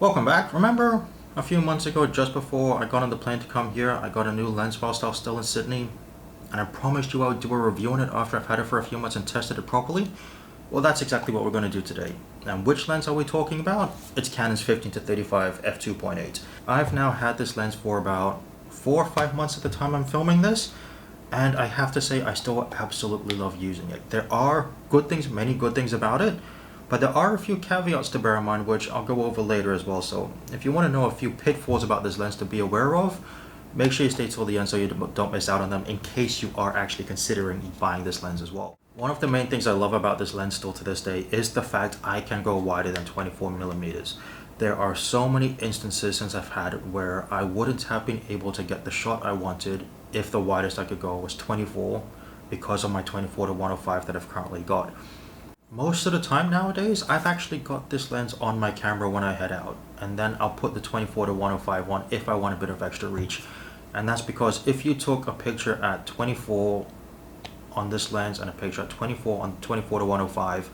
Welcome back. Remember a few months ago, just before I got on the plane to come here, I got a new lens whilst I was still in Sydney, and I promised you I would do a review on it after I've had it for a few months and tested it properly? Well, that's exactly what we're going to do today. And which lens are we talking about? It's Canon's 15-35 F2.8. I've now had this lens for about 4 or 5 months at the time I'm filming this, and I have to say I still absolutely love using it. There are good things, many good things about it, but there are a few caveats to bear in mind, which I'll go over later as well. So if you want to know a few pitfalls about this lens to be aware of, make sure you stay till the end so you don't miss out on them in case you are actually considering buying this lens as well. One of the main things I love about this lens still to this day is the fact I can go wider than 24mm. There are so many instances since I've had it where I wouldn't have been able to get the shot I wanted if the widest I could go was 24 because of my 24-105 that I've currently got. Most of the time nowadays, I've actually got this lens on my camera when I head out, and then I'll put the 24-105 on if I want a bit of extra reach. And that's because if you took a picture at 24 on this lens and a picture at 24 on 24-105,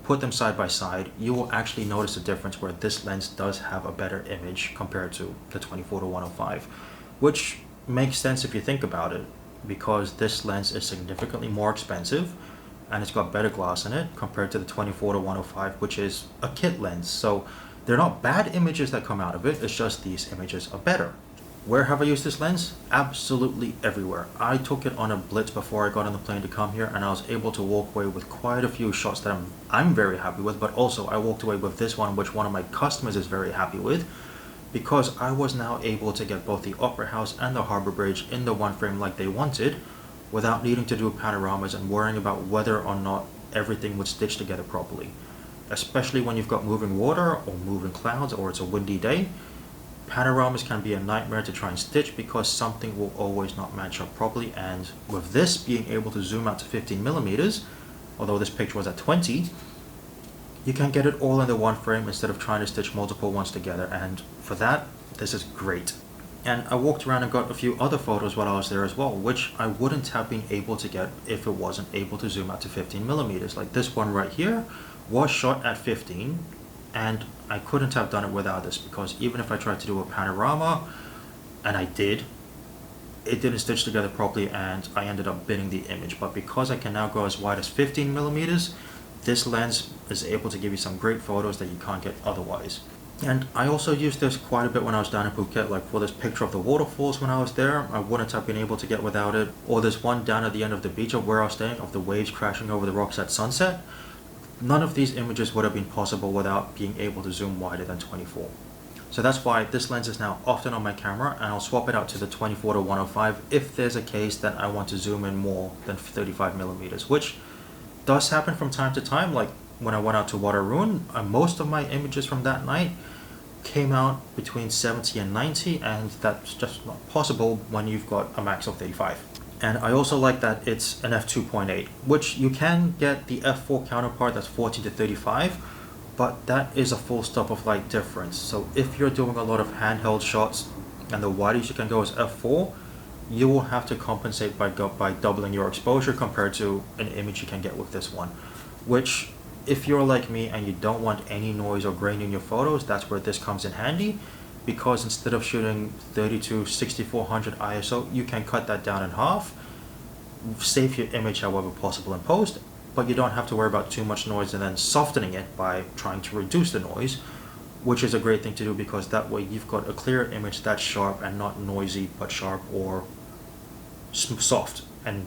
put them side by side, you will actually notice a difference where this lens does have a better image compared to the 24-105, which makes sense if you think about it, because this lens is significantly more expensive and it's got better glass in it compared to the 24-105, which is a kit lens. So they're not bad images that come out of it, it's just these images are better. Where have I used this lens? Absolutely everywhere. I took it on a blitz before I got on the plane to come here, and I was able to walk away with quite a few shots that I'm very happy with, but also I walked away with this one, which one of my customers is very happy with, because I was now able to get both the Opera House and the Harbour Bridge in the one frame like they wanted, without needing to do panoramas and worrying about whether or not everything would stitch together properly. Especially when you've got moving water or moving clouds or it's a windy day, panoramas can be a nightmare to try and stitch because something will always not match up properly. And with this being able to zoom out to 15mm, although this picture was at 20, you can get it all in the one frame instead of trying to stitch multiple ones together, and for that, this is great. And I walked around and got a few other photos while I was there as well, which I wouldn't have been able to get if it wasn't able to zoom out to 15mm. Like this one right here was shot at 15, and I couldn't have done it without this, because even if I tried to do a panorama, and I did, it didn't stitch together properly and I ended up binning the image. But because I can now go as wide as 15mm, this lens is able to give you some great photos that you can't get otherwise. And I also used this quite a bit when I was down in Phuket, like for this picture of the waterfalls when I was there, I wouldn't have been able to get without it. Or this one down at the end of the beach of where I was staying, of the waves crashing over the rocks at sunset. None of these images would have been possible without being able to zoom wider than 24. So that's why this lens is now often on my camera, and I'll swap it out to the 24-105 if there's a case that I want to zoom in more than 35mm, which does happen from time to time. Like when I went out to Waterroon, most of my images from that night came out between 70 and 90, and that's just not possible when you've got a max of 35. And I also like that it's an f2.8, which you can get the f4 counterpart that's 14-35, but that is a full stop of light difference. So if you're doing a lot of handheld shots and the widest you can go is f4, you will have to compensate by doubling your exposure compared to an image you can get with this one, which if you're like me and you don't want any noise or grain in your photos, that's where this comes in handy, because instead of shooting 32-6400 ISO, you can cut that down in half, save your image however possible in post, but you don't have to worry about too much noise and then softening it by trying to reduce the noise, which is a great thing to do, because that way you've got a clear image that's sharp and not noisy but sharp, or soft and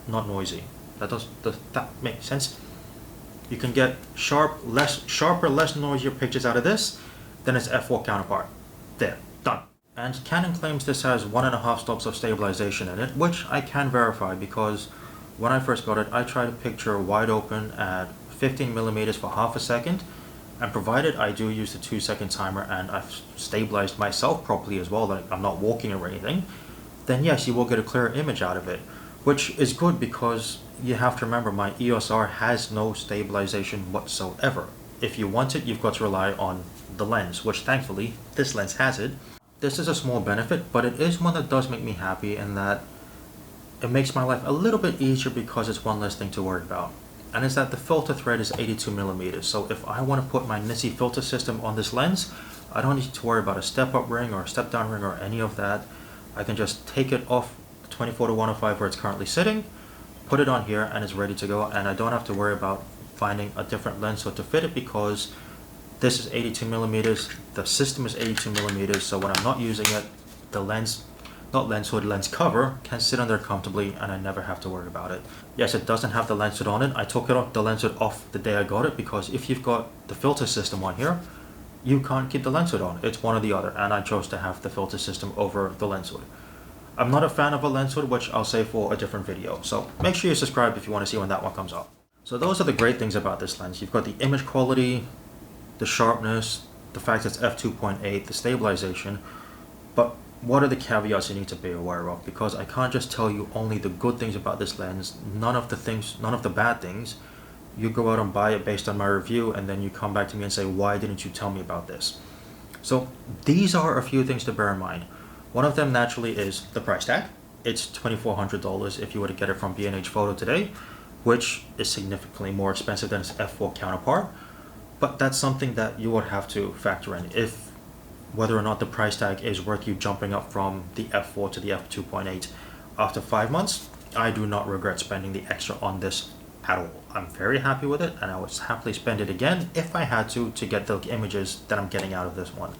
not noisy. Does that make sense? You can get sharper, less noisier pictures out of this than its f4 counterpart. There, done. And Canon claims this has 1.5 stops of stabilization in it, which I can verify, because when I first got it, I tried a picture wide open at 15mm for half a second, and provided I do use the 2-second timer and I've stabilized myself properly as well, like I'm not walking or anything, then yes, you will get a clearer image out of it, which is good, because you have to remember my EOS R has no stabilization whatsoever. If you want it, you've got to rely on the lens, which thankfully this lens has it. This is a small benefit, but it is one that does make me happy, in that it makes my life a little bit easier because it's one less thing to worry about. And it's that the filter thread is 82mm, so if I want to put my NISI filter system on this lens, I don't need to worry about a step-up ring or a step-down ring or any of that. I can just take it off 24-105 where it's currently sitting, put it on here, and it's ready to go, and I don't have to worry about finding a different lens hood to fit it because this is 82 millimeters, the system is 82 millimeters, so when I'm not using it, the lens, not lens hood, lens cover can sit on there comfortably and I never have to worry about it. Yes, it doesn't have the lens hood on it. I took the lens hood off the day I got it because if you've got the filter system on here, you can't keep the lens hood on. It's one or the other, and I chose to have the filter system over the lens hood. I'm not a fan of a lens hood, which I'll save for a different video, so make sure you subscribe if you want to see when that one comes up. So those are the great things about this lens. You've got the image quality, the sharpness, the fact it's f2.8, the stabilization, but what are the caveats you need to be aware of? Because I can't just tell you only the good things about this lens, none of the bad things. You go out and buy it based on my review and then you come back to me and say, why didn't you tell me about this? So these are a few things to bear in mind. One of them naturally is the price tag. It's $2,400 if you were to get it from B&H Photo today, which is significantly more expensive than its f4 counterpart. But that's something that you would have to factor in if whether or not the price tag is worth you jumping up from the f4 to the f2.8 after 5 months. I do not regret spending the extra on this at all. I'm very happy with it and I would happily spend it again if I had to get the images that I'm getting out of this one.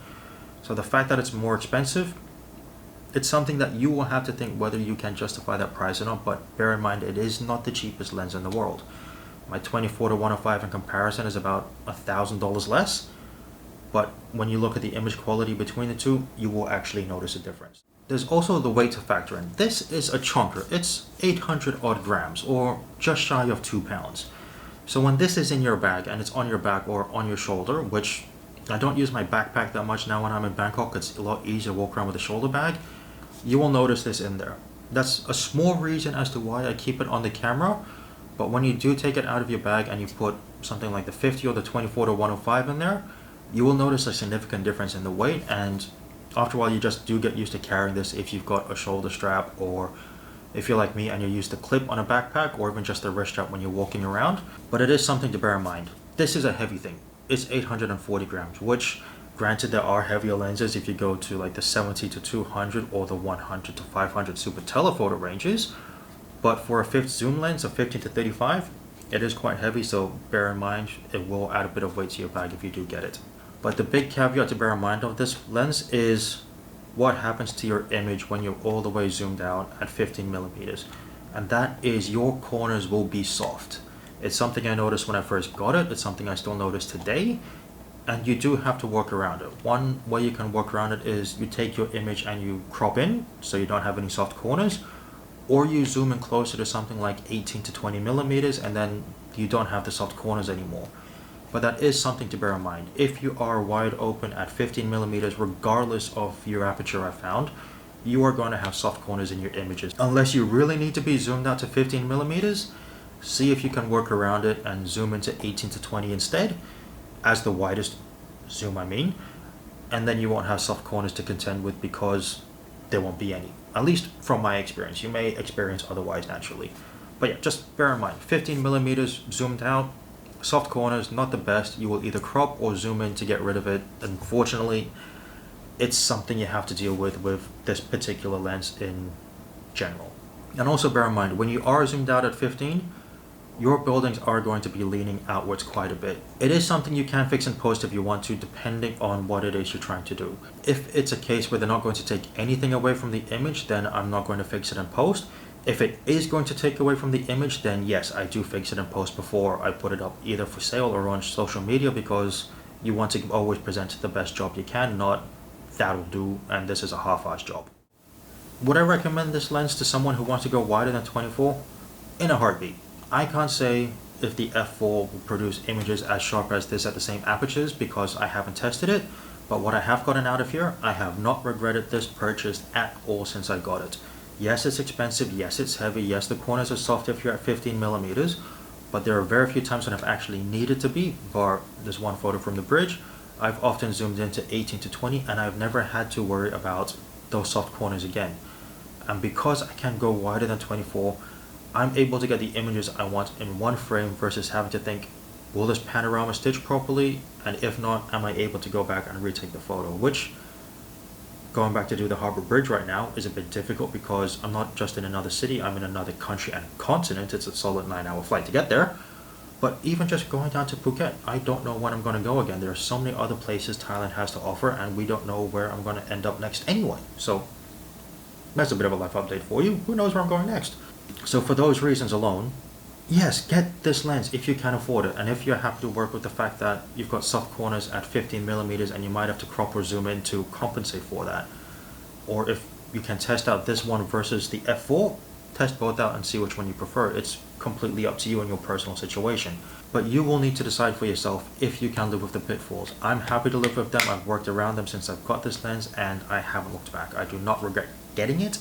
So the fact that it's more expensive, it's something that you will have to think whether you can justify that price or not, but bear in mind it is not the cheapest lens in the world. My 24-105 in comparison is about $1,000 less, but when you look at the image quality between the two, you will actually notice a difference. There's also the weight to factor in. This is a chunker. It's 800 odd grams or just shy of 2 pounds. So when this is in your bag and it's on your back or on your shoulder, which I don't use my backpack that much now when I'm in Bangkok, it's a lot easier to walk around with a shoulder bag, you will notice this in there. That's a small reason as to why I keep it on the camera, but when you do take it out of your bag and you put something like the 50 or the 24-105 in there, you will notice a significant difference in the weight, and after a while you just do get used to carrying this if you've got a shoulder strap, or if you're like me and you're used to clip on a backpack, or even just a wrist strap when you're walking around. But it is something to bear in mind. This is a heavy thing. It's 840 grams, which granted there are heavier lenses if you go to like the 70-200 or the 100-500 super telephoto ranges, but for a fifth zoom lens of 15-35, it is quite heavy, so bear in mind it will add a bit of weight to your bag if you do get it. But the big caveat to bear in mind of this lens is what happens to your image when you're all the way zoomed out at 15 millimeters. And that is your corners will be soft. It's something I noticed when I first got it. It's something I still notice today. And you do have to work around it. One way you can work around it is you take your image and you crop in so you don't have any soft corners. Or you zoom in closer to something like 18 to 20 millimeters and then you don't have the soft corners anymore. But that is something to bear in mind. If you are wide open at 15 millimeters, regardless of your aperture I found, you are going to have soft corners in your images. Unless you really need to be zoomed out to 15 millimeters, see if you can work around it and zoom into 18 to 20 instead, as the widest zoom I mean, and then you won't have soft corners to contend with because there won't be any. At least from my experience. You may experience otherwise naturally. But yeah, just bear in mind, 15 millimeters zoomed out, soft corners, not the best. You will either crop or zoom in to get rid of it. Unfortunately, it's something you have to deal with this particular lens in general. And also bear in mind, when you are zoomed out at 15, your buildings are going to be leaning outwards quite a bit. It is something you can fix in post if you want to, depending on what it is you're trying to do. If it's a case where they're not going to take anything away from the image, then I'm not going to fix it in post. If it is going to take away from the image, then yes, I do fix it in post before I put it up either for sale or on social media, because you want to always present the best job you can, not that'll do and this is a half-assed job. Would I recommend this lens to someone who wants to go wider than 24? In a heartbeat. I can't say if the f4 will produce images as sharp as this at the same apertures because I haven't tested it, but what I have gotten out of here, I have not regretted this purchase at all since I got it. Yes, it's expensive, yes, it's heavy, yes, the corners are soft if you're at 15 millimeters, but there are very few times when I've actually needed to be, bar this one photo from the bridge. I've often zoomed into 18 to 20 and I've never had to worry about those soft corners again. And because I can go wider than 24, I'm able to get the images I want in one frame versus having to think, will this panorama stitch properly? And if not, am I able to go back and retake the photo? Which, going back to do the Harbor Bridge right now is a bit difficult because I'm not just in another city, I'm in another country and continent. It's a solid 9-hour flight to get there. But even just going down to Phuket, I don't know when I'm going to go again. There are so many other places Thailand has to offer, and we don't know where I'm going to end up next anyway. So that's a bit of a life update for you. Who knows where I'm going next? So for those reasons alone, yes, get this lens if you can afford it. And if you're happy to work with the fact that you've got soft corners at 15mm and you might have to crop or zoom in to compensate for that. Or if you can test out this one versus the f4, test both out and see which one you prefer. It's completely up to you and your personal situation. But you will need to decide for yourself if you can live with the pitfalls. I'm happy to live with them. I've worked around them since I've got this lens and I haven't looked back. I do not regret getting it.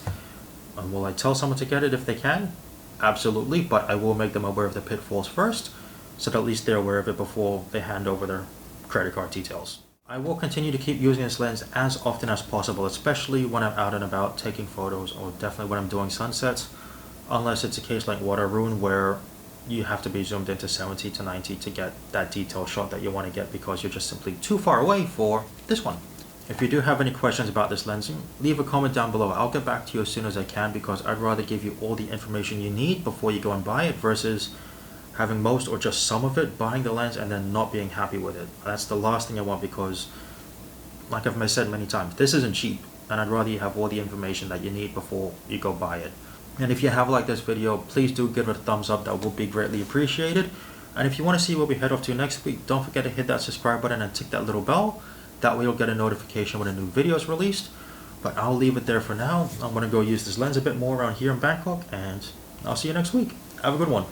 And will I tell someone to get it if they can? Absolutely, but I will make them aware of the pitfalls first, so that at least they're aware of it before they hand over their credit card details. I will continue to keep using this lens as often as possible, especially when I'm out and about taking photos, or definitely when I'm doing sunsets, unless it's a case like Water Rune where you have to be zoomed into 70 to 90 to get that detailed shot that you want to get because you're just simply too far away for this one. If you do have any questions about this lensing, leave a comment down below. I'll get back to you as soon as I can because I'd rather give you all the information you need before you go and buy it versus having most or just some of it, buying the lens and then not being happy with it. That's the last thing I want because, like I've said many times, this isn't cheap and I'd rather you have all the information that you need before you go buy it. And if you have liked this video, please do give it a thumbs up. That will be greatly appreciated. And if you want to see where we head off to next week, don't forget to hit that subscribe button and tick that little bell. That way you'll get a notification when a new video is released. But I'll leave it there for now. I'm going to go use this lens a bit more around here in Bangkok, and I'll see you next week. Have a good one.